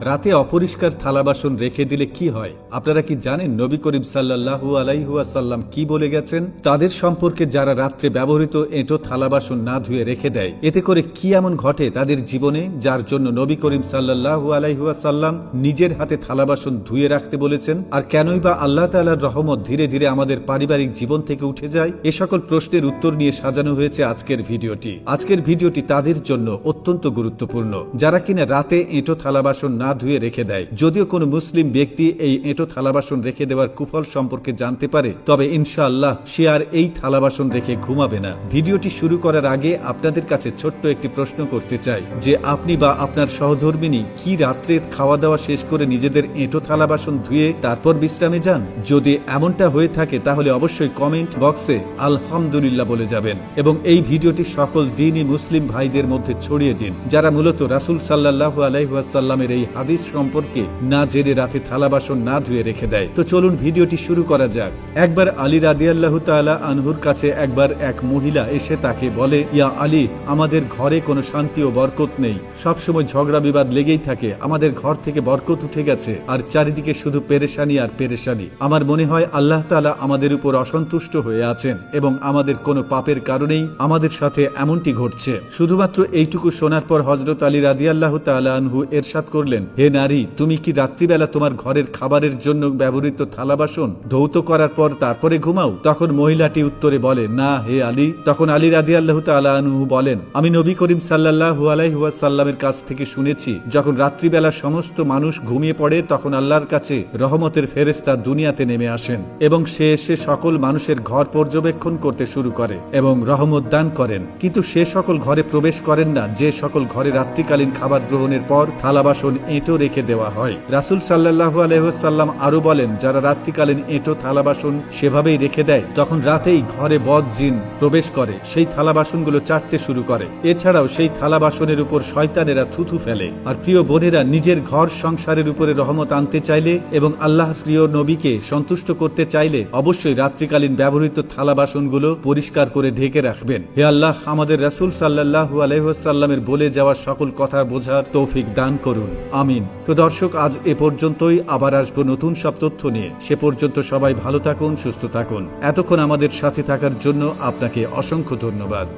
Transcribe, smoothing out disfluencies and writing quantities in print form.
রাতে অপরিষ্কার থালা বাসন রেখে দিলে কি হয়? আপনারা কি জানেন নবী করিম সাল্লাল্লাহু আলাইহি ওয়াসাল্লাম কি বলে গেছেন? তাদের সম্পর্কে যারা রাত্রে ব্যবহৃত এঁটো থালা বাসন না ধুয়ে রেখে দেয়, এতে করে কি এমন ঘটে তাদের জীবনে, যার জন্য নবী করিম সাল্লাল্লাহু আলাইহি ওয়াসাল্লাম নিজের হাতে থালা বাসন ধুয়ে রাখতে বলেছেন? আর কেনই বা আল্লাহ তাআলার রহমত ধীরে ধীরে আমাদের পারিবারিক জীবন থেকে উঠে যায়? এ সকল প্রশ্নের উত্তর নিয়ে সাজানো হয়েছে আজকের ভিডিওটি তাদের জন্য অত্যন্ত গুরুত্বপূর্ণ, যারা কিনা রাতে এঁটো থালা বাসন না ধুয়ে রেখে দেয়। যদিও কোনো মুসলিম ব্যক্তি এই এঁটো থালা বাসন রেখে দেওয়ার কুফল সম্পর্কে জানতে পারে, তবে ইনশাআল্লাহ সে আর এই থালা বাসন রেখে ঘুমাবে না। ভিডিওটি শুরু করার আগে আপনাদের কাছে ছোট্ট একটি প্রশ্ন করতে চাই যে আপনি বা আপনার সহধর্মিনী কি রাত্রে খাওয়া দাওয়া শেষ করে নিজেদের এঁটো থালা বাসন ধুয়ে তারপর বিশ্রামে যান? যদি এমনটা হয়ে থাকে তাহলে অবশ্যই কমেন্ট বক্সে আলহামদুলিল্লাহ বলে যাবেন এবং এই ভিডিওটি সকল দ্বীনী মুসলিম ভাইদের মধ্যে ছড়িয়ে দিন, যারা মূলত রাসূল সাল্লাল্লাহু আলাইহি ওয়াসাল্লামের এই হাদিস সম্পর্কে না জেনে রাতে থালা বাসন না ধুয়ে রেখে দেয়। তো চলুন ভিডিওটি শুরু করা যাক। একবার আলী রাদিয়াল্লাহু তাআলা আনহুর কাছে একবার এক মহিলা এসে তাকে বলে, ইয়া আলী, আমাদের ঘরে কোনো শান্তি ও বরকত নেই, সবসময় ঝগড়া বিবাদ লেগেই থাকে, আমাদের ঘর থেকে বরকত উঠে গেছে আর চারিদিকে শুধু পেরেশানি আর পেরেশানি। আমার মনে হয় আল্লাহ তাআলা আমাদের উপর অসন্তুষ্ট হয়ে আছেন এবং আমাদের কোনো পাপের কারণেই আমাদের সাথে এমনটি ঘটছে। শুধুমাত্র এইটুকু শোনার পর হযরত আলী রাদিয়াল্লাহু তাআলা আনহু ইরশাদ করলেন, হে নারী, তুমি কি রাত্রিবেলা তোমার ঘরের খাবারের জন্য ব্যবহৃত থালা বাসন ধৌত করার পর তারপরে ঘুমাও? তখন মহিলাটি উত্তরে বলে, না হে আলী। তখন আলী রাদিয়াল্লাহু তাআলা আনহু বলেন, আমি নবী করিম সাল্লাল্লাহু আলাইহি ওয়াসাল্লামের কাছ থেকে শুনেছি, যখন রাত্রিবেলা সমস্ত মানুষ ঘুমিয়ে পড়ে তখন আল্লাহর কাছে রহমতের ফেরেশতা দুনিয়াতে নেমে আসেন এবং সে এসে সকল মানুষের ঘর পর্যবেক্ষণ করতে শুরু করে এবং রহমত দান করেন, কিন্তু সে সকল ঘরে প্রবেশ করেন না যে সকল ঘরে রাত্রিকালীন খাবার গ্রহণের পর থালা বাসন এঁটো রেখে দেওয়া হয়। রাসূল সাল্লাল্লাহু আলাইহি ওয়াসাল্লাম আরো বলেন, যারা রাত্রিকালীন এঁটো থালা বাসন সেভাবেই রেখে দেয়, তখন রাতেই ঘরে বদ জিন প্রবেশ করে, সেই থালা বাসনগুলো চাটতে শুরু করে। এছাড়াও সেই থালা বাসনের উপর শয়তানেরা থুথু ফেলে। আর প্রিয় বোনেরা, নিজের ঘর সংসারের উপরে রহমত আনতে চাইলে এবং আল্লাহর প্রিয় নবীকে সন্তুষ্ট করতে চাইলে অবশ্যই রাত্রিকালীন ব্যবহৃত থালা বাসনগুলো পরিষ্কার করে ঢেকে রাখবেন। হে আল্লাহ, আমাদের রাসূল সাল্লাল্লাহু আলাইহি ওয়াসাল্লামের বলে যাওয়া সকল কথা বোঝার তৌফিক দান করুন, আমিন। তো দর্শক, আজ এ পর্যন্তই। আবার আসবো নতুন সব তথ্য নিয়ে। সে পর্যন্ত সবাই ভালো থাকুন, সুস্থ থাকুন। এতক্ষণ আমাদের সাথে থাকার জন্য আপনাকে অসংখ্য ধন্যবাদ।